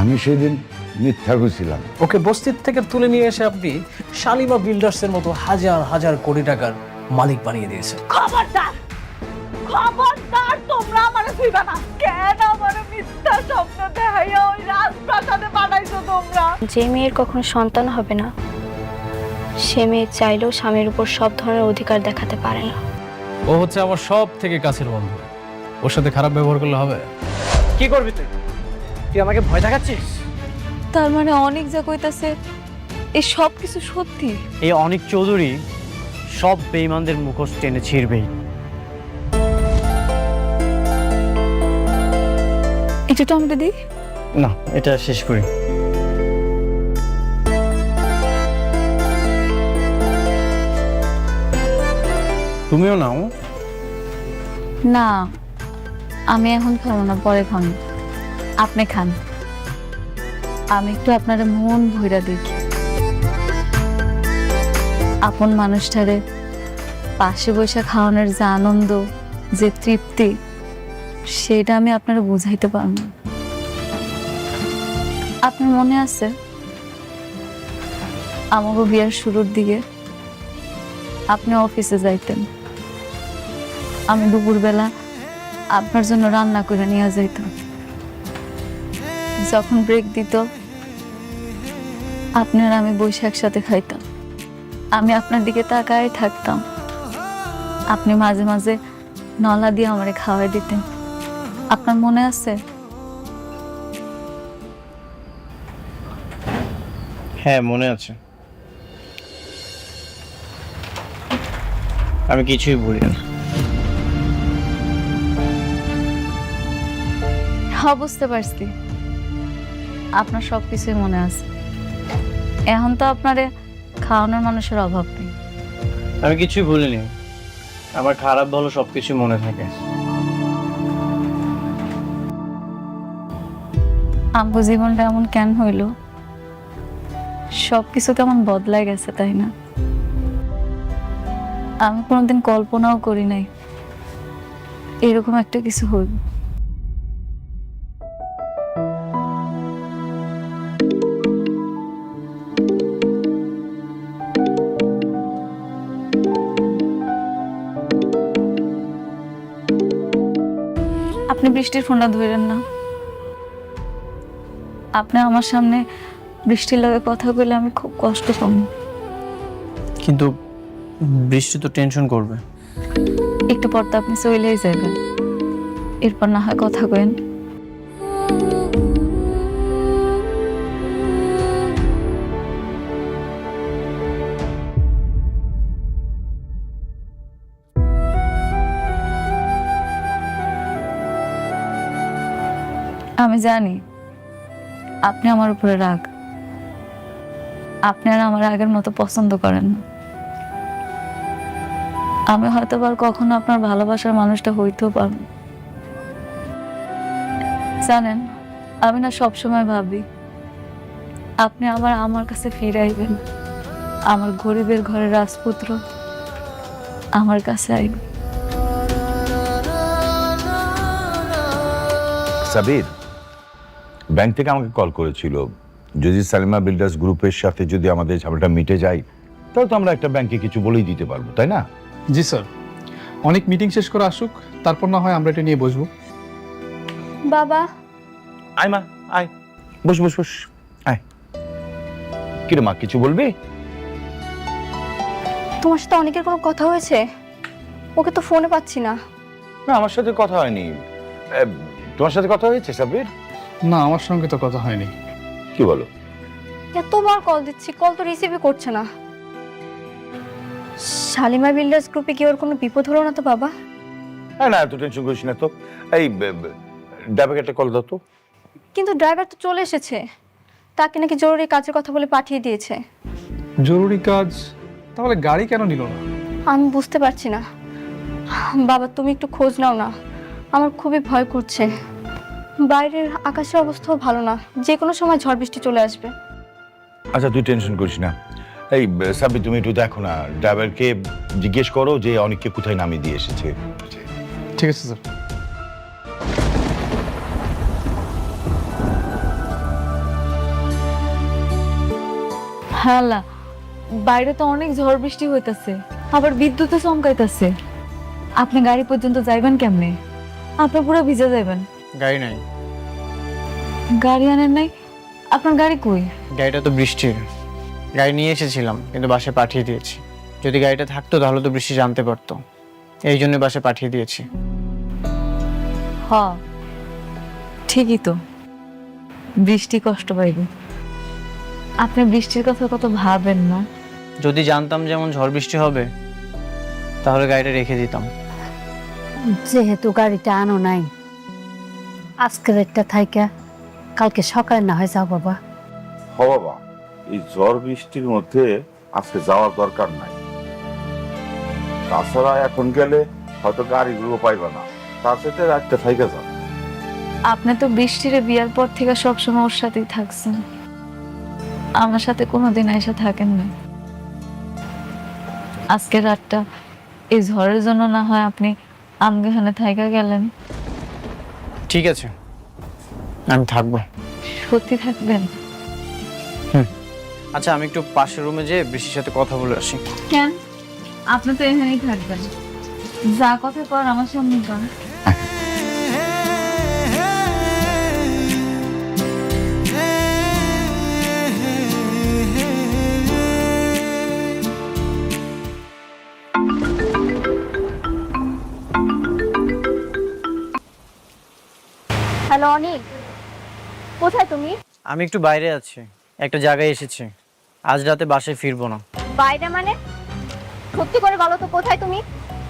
আমি সেদিন মিথ্যা কইছিলাম। ওকে বস্তির থেকে তুলে নিয়ে এসে আপনি শালিমা বিল্ডার্সের মতো হাজার হাজার কোটি টাকার মালিক বানিয়ে দিয়েছেন। খবরদার খবরদার, তোমরা আমারে ছুঁইবা না। কেন আমারে মিথ্যা স্বপ্ন দেখাইয়া ওই রাজপ্রাসাদে পাঠাইছো তোমরা? যে মেয়ের কখনো সন্তান হবে না, সে মেয়ে চাইলেও স্বামীর উপর সব ধরনের অধিকার দেখাতে পারে না। ও হচ্ছে আমার সব থেকে কাছের বন্ধু, ওর সাথে খারাপ ব্যবহার করলে হবে? কি করবি তুই? তুই আমাকে ভয় দেখাচ্ছিস? তার মানে অনেক যা কইতাছে এই সব কিছু সত্যি? এই অনিক চৌধুরী সব বেঈমানদের মুখোশ টেনে ছিঁড়বেই। একটু টমেটো দিই। না, এটা শেষ করি। তুমিও নাও। না, আমি এখন খাবো না, পরে খান। আপনি খান, আমি একটু আপনার মন ভইরা দেখি। আপন মানুষটারে পাশে বসে খাওয়ানোর যে আনন্দ, যে তৃপ্তি, সেটা আমি আপনারা বুঝাইতে পারব না। আপনার মনে আছে আমাকে বিয়ার শুরুর দিকে আপনি অফিসে যাইতেন, আমি দুপুরবেলা আপনার জন্য রান্না করে নিয়ে যাইতাম। যখন ব্রেক দিত আপনার আমি বসে একসাথে খাইতাম। আমি আপনার দিকে তাকায় থাকতাম, আপনি মাঝে মাঝে নলা দিয়ে আমারে খাওয়াই দিতেন। আপনার মনে আছে? হ্যাঁ, মনে আছে। আমি কিছুই ভুলি না। হ্যাঁ, বুঝতে পারছি, আপনার সবকিছুই মনে আছে। এখন তো আপনারে খাওয়ানোর মানুষের অভাব নেই। আমি কিছুই ভুলিনি। আমার খারাপ ভালো সবকিছু মনে থাকে। আম্বু জীবনটা এমন কেন হইল? সবকিছু কেমন বদলায় গেছে, তাই না? আমি কোনোদিন কল্পনাও করি নাই এরকম একটা কিছু হইব। আপনি বৃষ্টির ফোনটা ধরেন না। আপনি আমার সামনে বৃষ্টির লগে কথা বলে আমি খুব কষ্ট পাবো। কিন্তু বৃষ্টি তো টেনশন করবে। একটু পর তো আপনি চলেই যাবেন, এরপর না হয় কথা কইন। আমি জানি আপনি আমার উপরে রাগ, আপনি আর আমার আগের মতো পছন্দ করেন না। আমি হয়তো আর কখনো আপনার ভালোবাসার মানুষটা হইতেও পারব। জানেন, আমি না সবসময় ভাবি আপনি আবার আমার কাছে ফিরে আইবেন, আমার গরিবের ঘরের রাজপুত্র আমার কাছে আইবেন। সাবির ব্যাংক থেকে আমাকে কল করেছিল, যদি সালিমা বিল্ডার্স গ্রুপের সাথে যদি আমাদের ঝামেলাটা মিটে যায় তাহলে তো আমরা একটা ব্যাংকে কিছু বলেই দিতে পারবো, তাই না? জি স্যার, অনেক মিটিং শেষ করে আসুক, তারপর না হয় আমরা এটা নিয়ে বসবো। বাবা, আয় মা, আয়, বস বস বস, আয়। কিরে মা, কিছু বলবি? তোমার সাথে অনেকের কোনো কথা হয়েছে? ওকে তো ফোনে পাচ্ছি না। না, আমার সাথে কথা হয়নি। তোমার সাথে কথা হয়েছে সাবির? না, আমার সঙ্গে তো কথা হয়নি। কি বলো? এতবার কল দিচ্ছি, কল তো রিসিভই করছে না। শালিমা বিল্ডার্স গ্রুপে কি ওর কোনো বিপদ হলো না তো বাবা? হ্যাঁ, না এত টেনশন করিস না তো। এই ড্রাইভারকে একটা কল দাও তো। কিন্তু ড্রাইভার তো চলে এসেছে, তাকে নাকি জরুরি কাজের কথা বলে পাঠিয়ে দিয়েছে। জরুরি কাজ? তাহলে গাড়ি কেন নিল না? আমি বুঝতে পারছি না বাবা, তুমি একটু খোঁজ নাও না, আমার খুবই ভয় করছে। বাইরের আকাশের অবস্থাও ভালো না, যে কোনো সময় ঝড় বৃষ্টি চলে আসবে। আচ্ছা তুই টেনশন করিস না। এই সাবি, তুমি একটু দেখো না, ড্রাইভারকে জিজ্ঞেস করো যে অনেককে কোথায় নামিয়ে দিয়ে এসেছে। ঠিক আছে স্যার। হালা, বাইরে তো অনেক ঝড় বৃষ্টি হইতাছে, আবার বিদ্যুৎও চমকাইতাছে। আপনি গাড়ি পর্যন্ত যাইবেন কেমনে? আপনি পুরো ভিজে যাইবেন। গাড়ি নাই। গাড়ি আনেন নাই? আপনার গাড়ি কই? গাড়িটা তো বৃষ্টির। গাড়ি নিয়ে এসেছিলাম কিন্তু বাসায় পাঠিয়ে দিয়েছি। যদি গাড়িটা থাকতো তাহলে তো বৃষ্টি জানতে পারতো, এই জন্য বাসায় পাঠিয়ে দিয়েছি। হ, ঠিকই তো, বৃষ্টি কষ্ট পাইবে। আপনি বৃষ্টির কথা কত ভাবেন না? যদি জানতাম যেমন ঝড় বৃষ্টি হবে তাহলে গাড়িটা রেখে দিতাম। যেহেতু গাড়িটা আনো নাই, আজকের একটা থাইকা কালকে সকালে না হয় যাও বাবা। হ বাবা, এই ঝড় বৃষ্টির মধ্যে আজকে যাওয়ার দরকার নাই। তাছাড়া এখন গেলে হয়তো গাড়িগুলো পাইবা না, তার সাথে রাতটা থাইকা যাও। আপনি তো বৃষ্টির বিয়ার পর থেকে সবসময় ওর সাথেই থাকছেন, আমার সাথে কোনোদিন এসে থাকেন না। আজকের রাতটা এই ঝড়ের জন্য না হয় আপনি আমগাহানে থাইকা গেলেন। ঠিক আছে, আমি থাকবো। সত্যি থাকবেন? আচ্ছা, আমি একটু পাশের রুমে যেয়ে বৃষ্টির সাথে কথা বলে আসি। কেন? আপনি তো এখানেই থাকবেন, যা কথা কর আমার সামনে কর। হ্যালো অনিক, কোথায় তুমি? আমি একটু বাইরে আছি, একটা জায়গায় এসেছি। আজ রাতে বাসায় ফিরবো না। বাইরে মানে? সত্যি করে বলো তো কোথায় তুমি?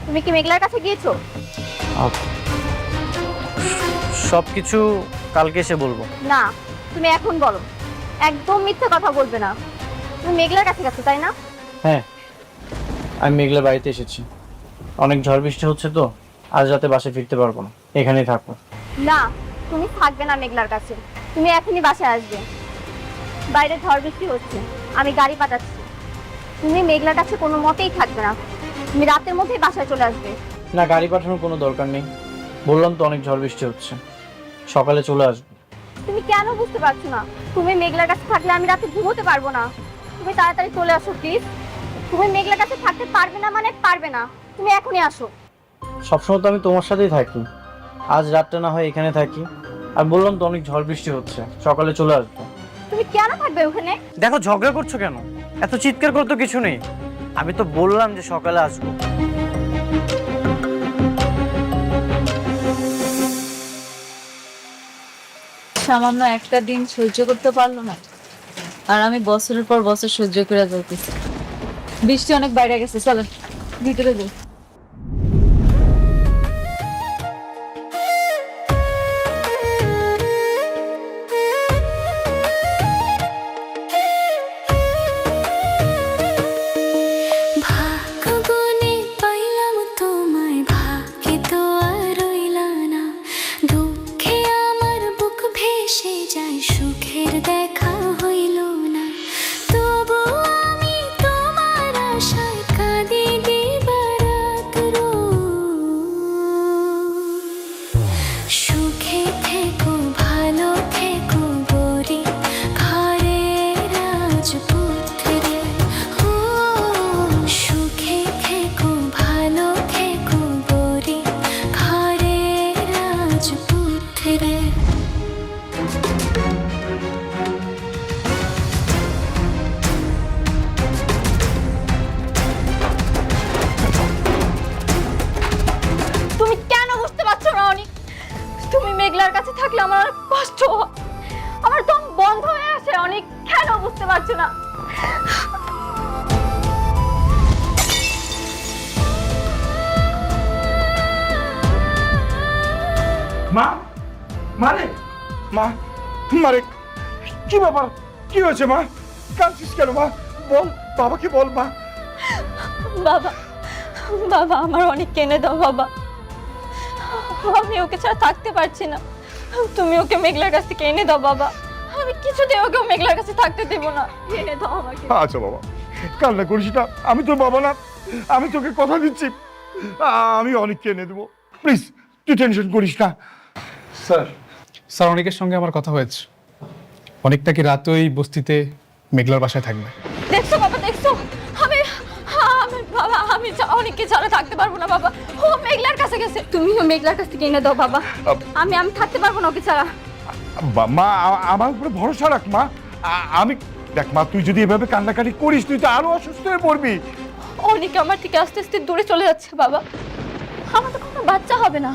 তুমি কি মেঘলার কাছে গিয়েছো? সবকিছু কালকে এসে বলবো। না, তুমি এখন বলো। একদম মিথ্যে কথা বলবে না। তুমি মেঘলার কাছে গেছো তাই না? হ্যাঁ, আমি মেঘলার বাড়িতে এসেছি। অনেক ঝড় বৃষ্টি হচ্ছে তো আজ রাতে বাসায় ফিরতে পারবো না, এখানেই থাকবো। না, তুমি থাকবে না মেঘলার কাছে। তুমি এখনই বাসায় আসবে। বাইরে ঝড় বৃষ্টি হচ্ছে, আমি গাড়ি পাঠাচ্ছি। তুমি মেঘলার কাছে কোনো মতেই থাকবে না। তুমি রাতের মধ্যেই বাসায় চলে আসবে। না, গাড়ি পাঠানোর কোনো দরকার নেই। বললাম তো অনেক ঝড় বৃষ্টি হচ্ছে, সকালে চলে আসবো। তুমি কেন বুঝতে পারছো না? তুমি মেঘলার কাছে থাকলে আমি রাতে ঘুমোতে পারবো না। তুমি তাড়াতাড়ি চলে আসো প্লিজ। তুমি মেঘলার কাছে থাকতে পারবে না মানে পারবে না। তুমি এখনই আসো। সবসময় তো আমি তোমার সাথেই থাকি, আজ রাতটা না হয় এখানে থাকি। আর বললাম তো অনেক ঝড় বৃষ্টি হচ্ছে, সকালে চলে আসবো। তুমি কেন থাকবে ওখানে? দেখো, ঝগড়া করছো কেন? এত চিৎকার করতে তো কিছু নেই। আমি তো বললাম যে সকালে আসবো। সামান্য একটা দিন সহ্য করতে পারলো না, আর আমি বছরের পর বছর সহ্য করে যাইতেছি। বৃষ্টি অনেক বাইরে গেছে, চলেন ভিতরে যাই। ভাগ্যগুণে পাইলাম তোমায়, ভাগ্যে তো আর রইলা না। দুঃখে আমার বুক ভেসে যায়, সুখের দেখা হইল না। তবু আমি তোমার আশায় কাঁদি দিবারাত রোজ। সুখে থেকো, ভালো থেকো গরি ঘরে রাজপুত্রে। ও সুখে থেকো, ভালো থেকো গরি ঘরে রাজপুত্রে। তুমি কেন বুঝতে পারছো না অনিক? তুমি মেঘলার কাছে থাকলে আমার অনেক কষ্ট হয়। আমার দম বন্ধ হয়ে আসে অনিক। কেন বুঝতে পারছো না? মা, মারে, মা, মারে, কি ব্যাপার? কি হয়েছে মা? কাঁদছিস কেন মা? বল, বাবাকে বল মা। বাবা, বাবা আমার অনেক কেনে দাও বাবা। আমি ওকে ছাড়া থাকতে পারছি না। তুমি ওকে মেঘলার কাছ থেকে এনে দাও বাবা। আমি কিছুতেই ওকে মেঘলার কাছে থাকতে দেব না। এনে দাও আমাকে। আচ্ছা বাবা, কান্না করিস না। আমি তোর বাবা না, আমি তোকে কথা দিচ্ছি, আমি অনেককে এনে দেবো। প্লিজ, তুই টেনশন করিস না। স্যার অনেকের সঙ্গে আমার কথা হয়েছে, অনেকটা কি রাতে ওই বস্তিতে মেঘলার বাসায় থাকবে। দেখছো বাবা, দেখছো? আমি আমি বাবা, আমি অনেককে ছাড়া থাকতে পারবো না বাবা। ও মেঘলার কাছে গেছে, তুমিও মেঘলার কাছ থেকে এনে দাও বাবা। আমি থাকতে পারবো না ওকে ছাড়া। মা আমার উপরে ভরসা রাখ মা। আমি দেখ মা, তুই যদি এভাবে কান্নাকাটি করিস তুই তো আরো অসুস্থ হয়ে পড়বি। অনেক আমার থেকে আস্তে আস্তে দূরে চলে যাচ্ছে বাবা। আমার তো কোনো বাচ্চা হবে না,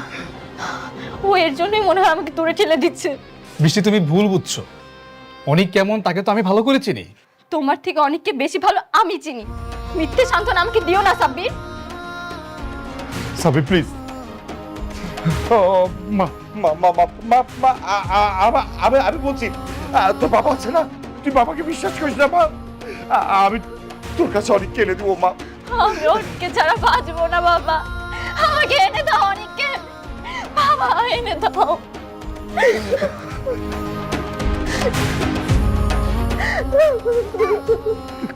ও এর জন্যই মনে হয় আমাকে দূরে ঠেলে দিচ্ছে। বৃষ্টি, তুমি ভুল বুঝছো। অনেক কেমন তাকে তো আমি ভালো করে চিনি। তোমার থেকে অনেককে বেশি ভালো আমি চিনি। মিথ্যে সান্ত্বনা আমাকে দিও না সাব্বির। সাবি প্লিজ। মা মা মা মা মা মা আমি বলছি, তোর বাবা আছে না, তুই বাবাকে বিশ্বাস করিস না মা। আমি তোর কাছে অনেক এনে দেবো মা। আমি অনেককে ছাড়া বাঁচবো না বাবা। আমাকে এনে দাও অনেককে, বাবা এনে দাও।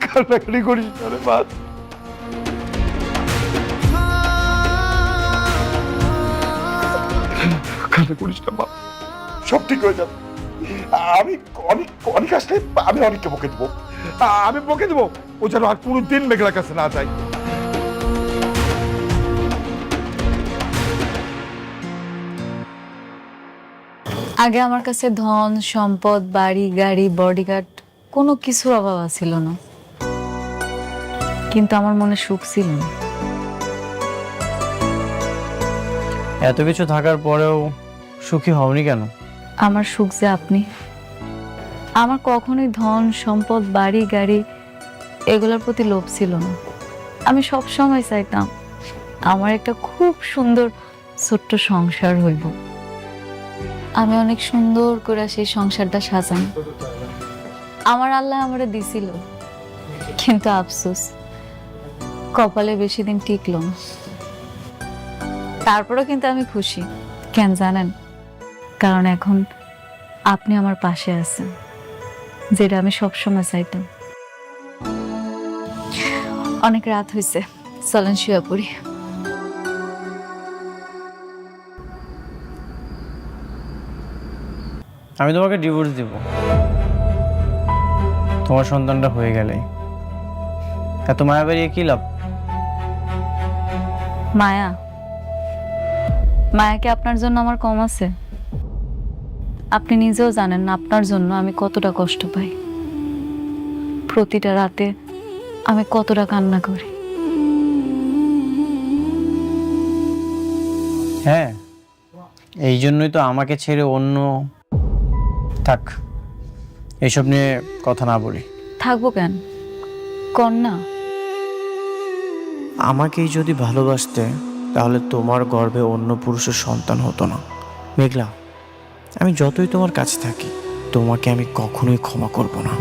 কান্নাকাটি করিস না রে মা। কান্না করিস না মা, সব ঠিক হয়ে যাবে। আমি অনেক আসলে আমি অনেককে বকে দেবো। আমি বকে দেবো, ও যেন আর পুরো দিন মেঘলার কাছে না যায়। আগে আমার কাছে ধন সম্পদ, বাড়ি গাড়ি, বডিগার্ড কোনো কিছুর অভাব ছিল না, কিন্তু আমার মনে সুখ ছিল না। এত কিছু থাকার পরেও সুখী হওনি কেন? আমার সুখ যে আপনি। আমার কখনোই ধন সম্পদ, বাড়ি গাড়ি এগুলোর প্রতি লোভ ছিল না। আমি সব সময় চাইতাম আমার একটা খুব সুন্দর ছোট্ট সংসার হইব। আমি অনেক সুন্দর করে সেই সংসারটা সাজাই। আমার আল্লাহ আমারে দিছিল, কিন্তু আফসোস কপালে বেশি দিন টিকলো না। তারপরেও কিন্তু আমি খুশি। কেন জানেন? কারণ এখন আপনি আমার পাশে আছেন, যেটা আমি সবসময় চাইতাম। অনেক রাত হয়েছে, চলেন শুয়ে পড়ি। আমি তোমাকে ডিভোর্স দিব তোমার সন্তানটা হয়ে গেলে। এত মায়া বাড়িয়ে কি লাভ? মায়া? মায়া কি আপনার জন্য আমার কম আছে? আপনি নিজেও জানেন না আপনার জন্য আমি কতটা কষ্ট পাই। প্রতিটা রাতে আমি কতটা কান্না করি। হ্যাঁ, এই জন্যই তো আমাকে ছেড়ে অন্য। থাক, এসব নিয়ে কথা না বলি। থাকবো কেন? কন্যা আমাকেই যদি ভালোবাসতে তাহলে তোমার গর্ভে অন্য পুরুষের সন্তান হতো না। মেঘলা, আমি যতই তোমার কাছে থাকি তোমাকে আমি কখনোই ক্ষমা করব না।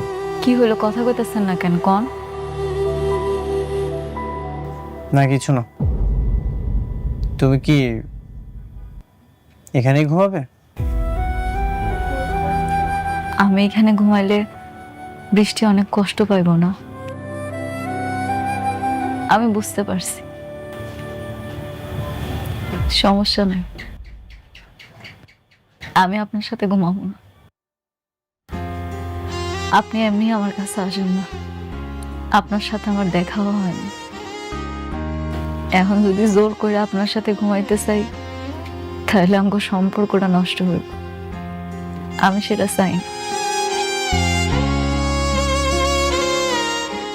কি হলো, কথা কইতেছেন না কেন? কন। না কিছু না। তুমি কি এখানেই ঘুমাবে? আমি এখানে ঘুমাইলে বৃষ্টি অনেক কষ্ট পাইব না? আমি বুঝতে পারছি, সমস্যা নেই। আমি আপনার সাথে ঘুমাবো না। আপনি এমনি আমার কাছে আসেন না, আপনার সাথে আমার দেখাও হয়নি। এখন যদি জোর করে আপনার সাথে ঘুমাইতে চাই তাহলে আমার সম্পর্কটা নষ্ট হইব। আমি সেটা চাই না।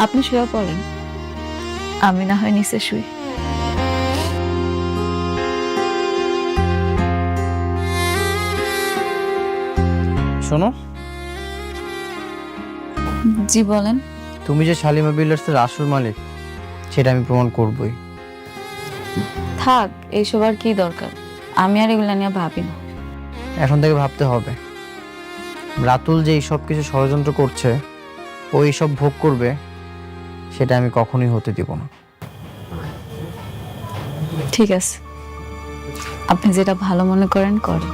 আপনি শুয়ে পড়েন, আমি না হয় নিচে শুই। শোনো, জি বলেন। তুমি যে শালিমা বিল্ডার্সের আসল মালিক সেটা আমি প্রমাণ করবই। থাক, এইসব আর কি দরকার? আমি আর এগুলা নিয়ে ভাবি না। এখন থেকে ভাবতে হবে। রাতুল যে সব কিছু ষড়যন্ত্র করছে, ও এইসব ভোগ করবে, সেটা আমি কখনোই হতে দিব না। ঠিক আছে, আপনি যেটা ভালো মনে করেন করেন।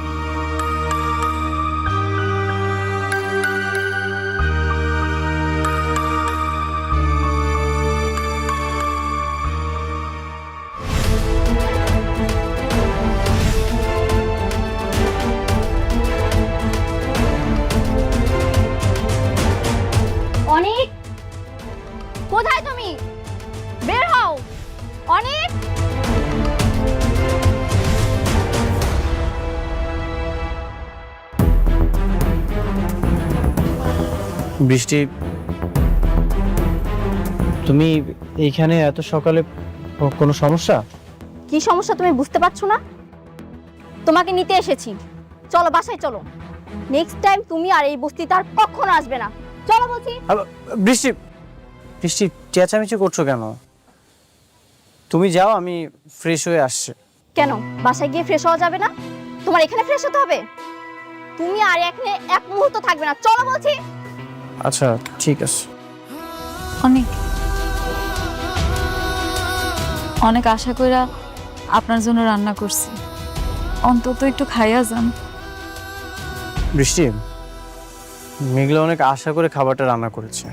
অনেক বৃষ্টি, তুমি এইখানে এত সকালে কোনো সমস্যা? কি সমস্যা তুমি বুঝতে পারছো না? তোমাকে নিতে এসেছি, চলো বাসায় চলো। নেক্সট টাইম তুমি আর এই বস্তিতে আর কখনো আসবে না। চলো বলছি। বৃষ্টি, বৃষ্টি চেঁচামেচি করছো কেন? তুমি যাও, আমি ফ্রেশ হয়ে আসছি। কেন বাসায় গিয়ে ফ্রেশ হওয়া যাবে না? তোমার এখানে ফ্রেশ হতে হবে? তুমি আর এখানে এক মুহূর্ত থাকবে না, চলো বলছি। আচ্ছা ঠিক আছে। অনেক অনেক আশা কইরা আপনার জন্য রান্না করছি, অন্তত একটু খাইয়া যান। বৃষ্টি, মেঘলা অনেক আশা করে খাবারটা রান্না করেছে,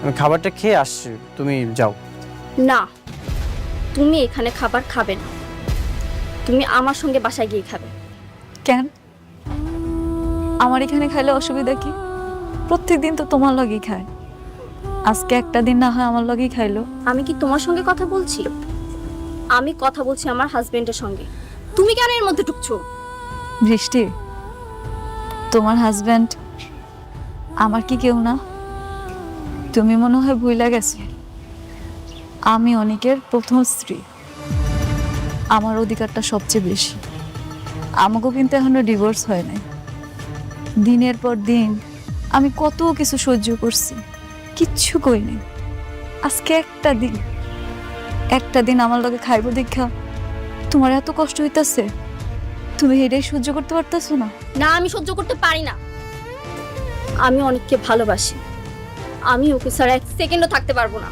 আমি খাবারটা খেয়ে আসছি, তুমি যাও। না, তুমি এখানে খাবার খাবে না, তুমি আমার সঙ্গে বাসায় গিয়ে খাবে। কেন? আমার এখানে খাইলে অসুবিধা কি? প্রত্যেকদিন তো তোমার লগেই খায়, আজকে একটা দিন না হয় আমার লগেই খাইলো। আমি কি তোমার সঙ্গে কথা বলছি? আমি কথা বলছি আমার হাজবেন্ডের সঙ্গে। তুমি কেন এর মধ্যে ঢুকছো? বৃষ্টি, তোমার হাজবেন্ড আমার কি কেউ না? তুমি মনে হয় ভুইলা গেছো, আমি অনেকের প্রথম স্ত্রী, আমার অধিকারটা সবচেয়ে বেশি। আমাকেও কিন্তু এখনো ডিভোর্স হয় নাই। দিনের পর দিন আমি কত কিছু সহ্য করছি, কিচ্ছু কই নাই। আজকে একটা দিন আমার লগে খাইব দেখা তোমার এত কষ্ট হইতাছে, তুমি এটাই সহ্য করতে পারতেছো না? না, আমি সহ্য করতে পারি না। আমি অনেককে ভালোবাসি, আমি ওকে ছাড়া এক সেকেন্ডও থাকতে পারবো না।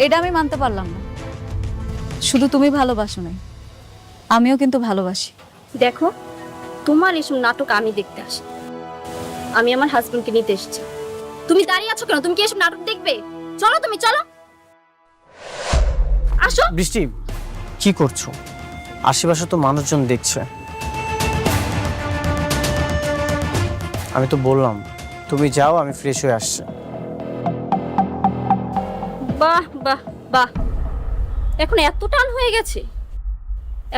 এটা আমি মানতে পারলাম না। শুধু তুমি ভালোবাসো নাই, আমিও কিন্তু ভালোবাসি। দেখো, তোমার এসব নাটক আমি দেখতে আসি, আমি আমার হাজবেন্ডকে নিতে এসেছি। তুমি দাঁড়িয়ে আছো কেন? তুমি কি এসব নাটক দেখবে? চলো, তুমি চলো, আসো। বৃষ্টি, কি করছো? আশেপাশে তো মানুষজন দেখছে। আমি তো বললাম তুমি যাও, আমি ফ্রেশ হয়ে আসছি। বাহ বাহ বাহ, এখন এত টান হয়ে গেছে,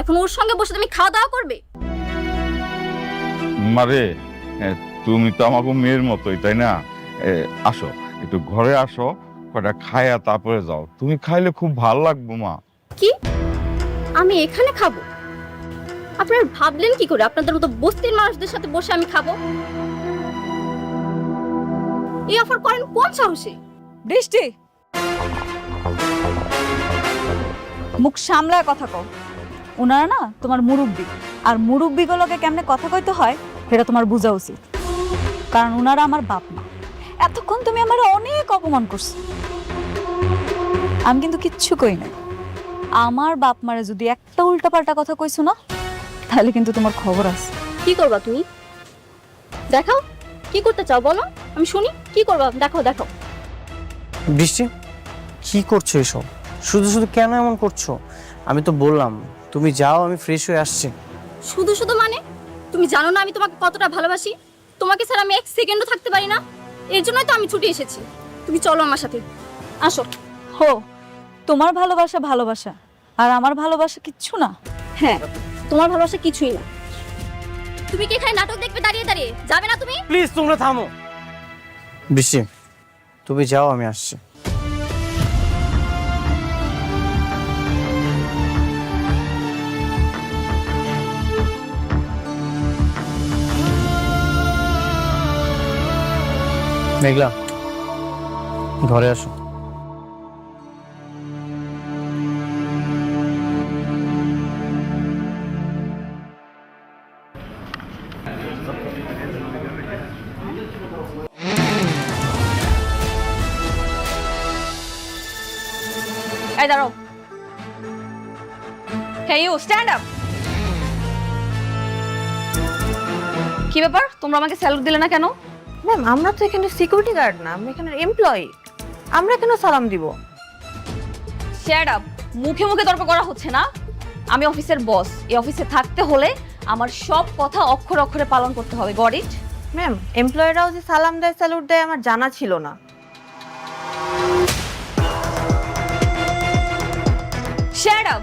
এখন ওর সঙ্গে বসে তুমি খাওয়া দাওয়া করবে? মারে, তুমি তো আমাকে মেয়ের মতোই, তাই না? আসো, একটু ঘরে আসো, কটা খায়া তারপরে যাও। তুমি খাইলে খুব ভালো লাগবে মা। কি? আমি এখানে খাবো? আপনারা ভাবলেন কি করে আপনাদের মতো বস্তির মানুষদের সাথে বসে আমি খাবো? এই অফার করেন কোন সাহসে? বৃষ্টি, মুখ সামলায় কথা কও। ওনারা না তোমার মুরব্বী, আর মুরব্বীগুলোকে কেমনে কথা কইতে হয় সেটা তোমার বোঝা উচিত, কারণ ওনারা আমার বাপ মা। এতক্ষণ তুমি আমার অনেক অপমান করছো, আমি কিন্তু কিচ্ছু কই নাই। আমার বাপ মারে যদি একটা উল্টাপাল্টা কথা কইছো না, তাহলে কিন্তু তোমার খবর আছে। কি করবা তুমি? দেখাও, কি করতে চাও বলো, আমি শুনি। কি করবা? দেখাও দেখাও। বৃষ্টি, কি করছো এসব? শুধু শুধু কেন এমন করছো? আমি তো বললাম তুমি যাও, আমি ফ্রেশ হয়ে আসছি। শুধু শুধু মানে? তুমি জানো না আমি তোমাকে কতটা ভালোবাসি? তোমাকে ছাড়া আমি এক সেকেন্ডও থাকতে পারি না, এর জন্যই তো আমি ছুটে এসেছি। তুমি চলো আমার সাথে, আসো। হো, তোমার ভালোবাসা ভালোবাসা, আর আমার ভালোবাসা কিচ্ছু না। হ্যাঁ, তোমার ভালোবাসা কিছুই না। তুমি কি এখানে নাটক দেখবে দাঁড়িয়ে দাঁড়িয়ে? যাবে না তুমি? প্লিজ তোমরা থামো। বৃষ্টি, তুমি যাও, আমি আসছি। মেঘলা, ঘরে আসো। এই দাঁড়াও। Hey you, stand up. কি ব্যাপার, তোমরা আমাকে স্যালুট দিলে না কেন? ম্যাম, আমরা তো এখানে সিকিউরিটি গার্ড না, আমরা এখানে এমপ্লয়ি, আমরা কেন সালাম দিব? শ্যাট আপ, মুখে মুখে তর্ক করা হচ্ছে না। আমি অফিসের বস, এই অফিসে থাকতে হলে আমার সব কথা অক্ষরে অক্ষরে পালন করতে হবে। Got it? ম্যাম, এমপ্লয়িরাও যে সালাম দেয়, স্যালুট দেয়, আমার জানা ছিল না। শ্যাট আপ,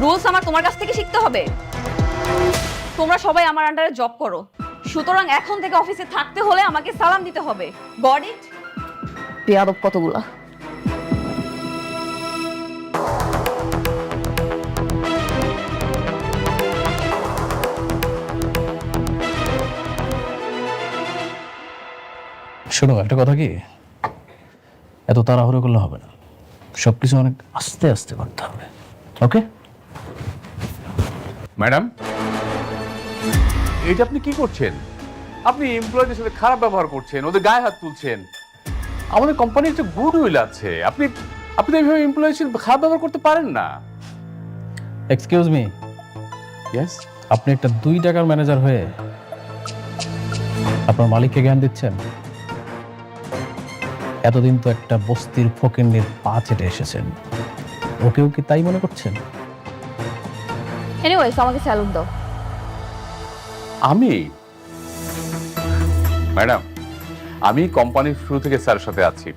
রুলস আমার তোমার কাছ থেকে শিখতে হবে। তোমরা সবাই আমার আন্ডারে জব করো, সুতরাং এখন থেকে অফিসে থাকতে হলে আমাকে সালাম দিতে হবে। Got it? বেয়াদব কতগুলা। শোনো, একটা কথা কি, এত তাড়াহুড়ো করলে হবে না, সবকিছু অনেক আস্তে আস্তে করতে হবে। ওকে ম্যাডাম, এটা আপনি কি করছেন? আপনি এমপ্লয়ীদের সাথে খারাপ ব্যবহার করছেন, ওদের গায়ে হাত তুলছেন। আমাদের কোম্পানির একটা গুড উইল আছে, আপনি আপনি তো এইভাবে এমপ্লয়ীর সাথে খারাপ ব্যবহার করতে পারেন না। এক্সকিউজ মি, ইয়েস, আপনি একটা 2 টাকার ম্যানেজার হয়ে আপনার মালিককে জ্ঞান দিচ্ছেন? এতদিন তো একটা বস্তির ফকিন্নির পা চেটে এসেছেন, ওকেও কি তাই মনে করছেন? এনিওয়েজ, আমাকে স্যালুট দাও। আমি ম্যাডাম, আমি কোম্পানির শুরু থেকে স্যারের সাথে আছি,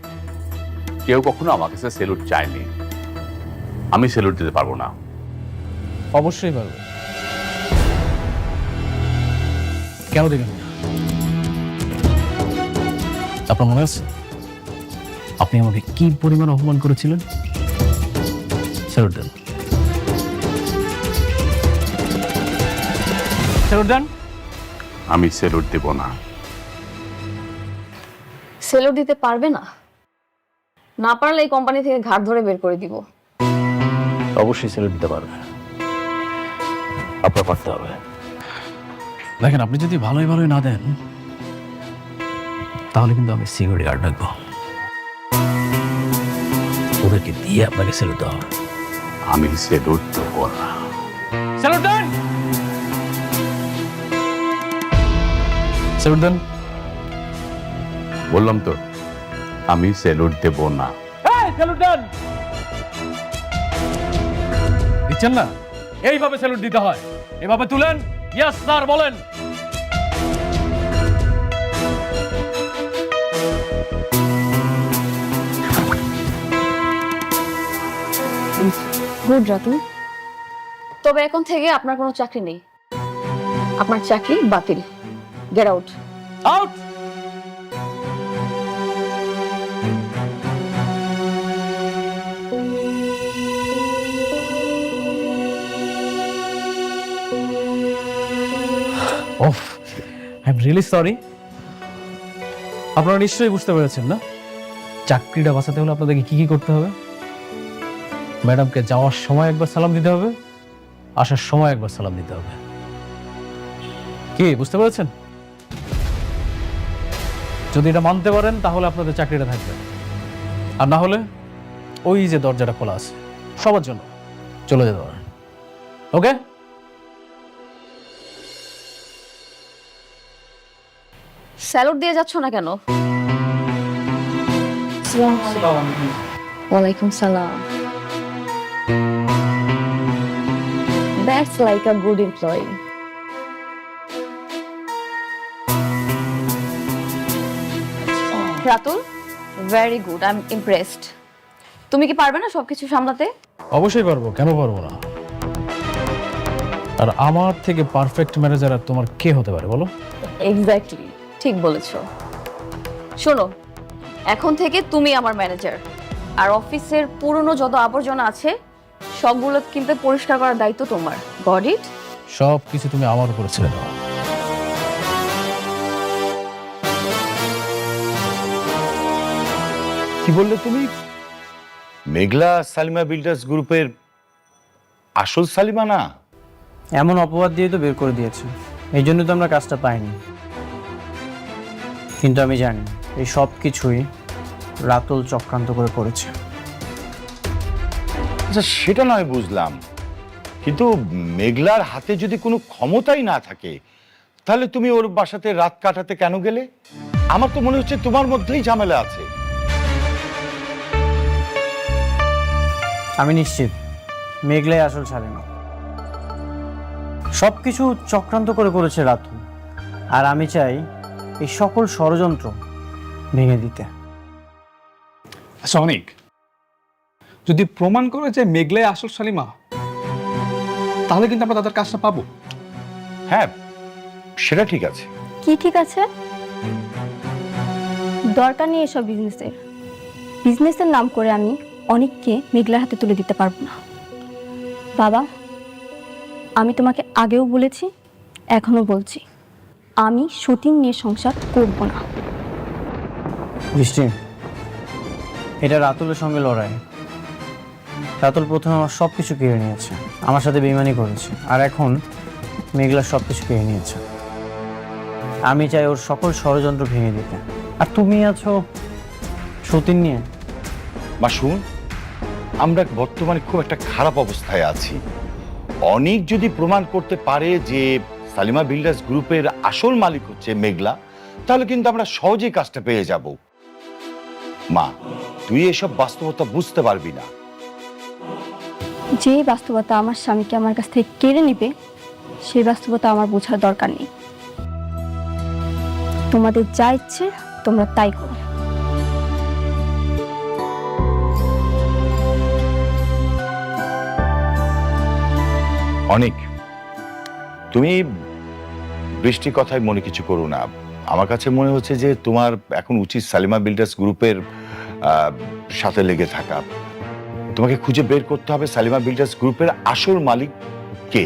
কেউ কখনো আমার কাছে স্যালুট চায়নি, আমি স্যালুট দিতে পারবো না। অবশ্যই পারবে। কেন দিবেন না? আপনার মনে আছে আপনি আমাকে কি পরিমাণ অপমান করেছিলেন? স্যালুট দেন, স্যালুট দেন। আমি স্যালুট দেব না। স্যালুট দিতে পারবে না? না পারলে এই কোম্পানি থেকে ঘাট ধরে বের করে দিব। অবশ্যই স্যালুট দিতে পারবে, আপনার পারতে হবে। দেখেন, আপনি যদি ভালোই ভালোই না দেন তাহলে কিন্তু আমি সিকিউরিটি গার্ড রাখবো, ওদেরকে দিয়ে আপনাকে স্যালুট দেওয়া হবে। আমি স্যালুট দেব না। স্যালুট দেন, স্যালুট দেন। বললাম তো, আমি স্যালুট দেব না। স্যালুট দেন। দিচ্ছেন না? এইভাবে স্যালুট দিতে হয়, এভাবে তুলেন, ইয়েস স্যার বলেন। গুড রাতুল, তবে এখন থেকে আপনার কোনো চাকরি নেই, আপনার চাকরি বাতিল। Get out. Out. Of, I am really sorry. আপনারা নিশ্চয়ই বুঝতে পেরেছেন না, চাকরিটা বাঁচাতে হলে আপনাদেরকে কি কি করতে হবে? ম্যাডামকে যাওয়ার সময় একবার সালাম দিতে হবে, আসার সময় একবার সালাম দিতে হবে। কি বুঝতে পেরেছেন? যদি এটা মানতে পারেন তাহলে আপনাদের চাকরিটা থাকবে, আর না হলে ওই যে দরজাটা খোলা আছে সবার জন্য, চলে যেতে পারেন। ওকে? স্যালুট দিয়ে যাচ্ছ না কেন? ওয়ালাইকুম সালাম। That's like a good employee. Ratul, very good. I'm impressed. তুমি কি পারবে না সবকিছু সামলাতে? অবশ্যই পারবো, কেন পারবো না? আর আমার থেকে পারফেক্ট ম্যানেজার আর তোমার কে হতে পারে বলো? এক্স্যাক্টলি, ঠিক বলেছো। শোনো, এখন থেকে তুমি আমার ম্যানেজার, আর অফিসের পুরনো যত আবর্জনা আছে সবগুলো কিন্তু পরিষ্কার করার দায়িত্ব তোমার। Got it? সব কিছু তুমি আমার উপরে ছেড়ে দাও। কি বললে তুমি? মেঘলা সালিমা বিল্ডার্স গ্রুপের আসল সালিমা না? এমন অপবাদ দিয়ে তো বের করে দিয়েছে, এই জন্য তো আমরা কাজটা পাইনি। কিন্তু আমি জানি এই সব কিছুই রাতুল চক্রান্ত করে করেছে। আচ্ছা, সেটা নয় বুঝলাম, কিন্তু মেঘলার হাতে যদি কোনো ক্ষমতাই না থাকে তাহলে তুমি ওর বাসাতে রাত কাটাতে কেন গেলে? আমার তো মনে হচ্ছে তোমার মধ্যেই ঝামেলা আছে। আমি নিশ্চিত মেঘলাই আসল সালিমা। সব কিছু চক্রান্ত করে করেছে রাতুল, আর আমি চাই এই সকল ষড়যন্ত্র ভেঙে দিতে। আচ্ছা অনেক, যদি প্রমাণ করে যে মেঘলাই আসল সালিমা, তাহলে কিন্তু আমরা তাদের কাজটা পাবো। হ্যাঁ, সেটা ঠিক আছে। কি ঠিক আছে? দরকার নেই এসব বিজনেসের নাম করে আমি অনেককে মেঘলার হাতে তুলে দিতে পারবো না। বাবা, আমি তোমাকে আগেও বলেছি, এখনো বলছি, আমি শুটিং নিয়ে সংসার করব না। বৃষ্টি, এটা রাতুলের সঙ্গে লড়াই। রাতুল প্রথমে আমার সব কিছু কেড়ে নিয়েছে, আমার সাথে বেইমানি করেছে, আর এখন মেঘলা সব কিছু কেড়ে নিয়েছে। আমি চাই ওর সকল ষড়যন্ত্র ভেঙে দিতে, আর তুমি আছো সতীন নিয়ে। মা শুন, আমরা বর্তমানে খুব একটা খারাপ অবস্থায় আছি। অনেক যদি প্রমাণ করতে পারে যে সালিমা বিল্ডার্স গ্রুপের আসল মালিক হচ্ছে মেঘলা, তাহলে কিন্তু আমরা সহজেই কাজটা পেয়ে যাব। মা, তুই এসব বাস্তবতা বুঝতে পারবি না। যে বাস্তবতা আমার স্বামীকে আমার কাছ থেকে কেড়ে নিবে, সেই বাস্তবতা আমার বোঝার দরকার নেই। তোমাদের যা ইচ্ছে তোমরা তাই করো। অনেক, তুমি বৃষ্টির কথায় মনে কিছু করো না। আমার কাছে মনে হচ্ছে যে তোমার এখন উচিত সালিমা বিল্ডার্স গ্রুপের সাথে লেগে থাকা। তোমাকে খুঁজে বের করতে হবে সালিমা বিল্ডার্স গ্রুপের আসল মালিক কে।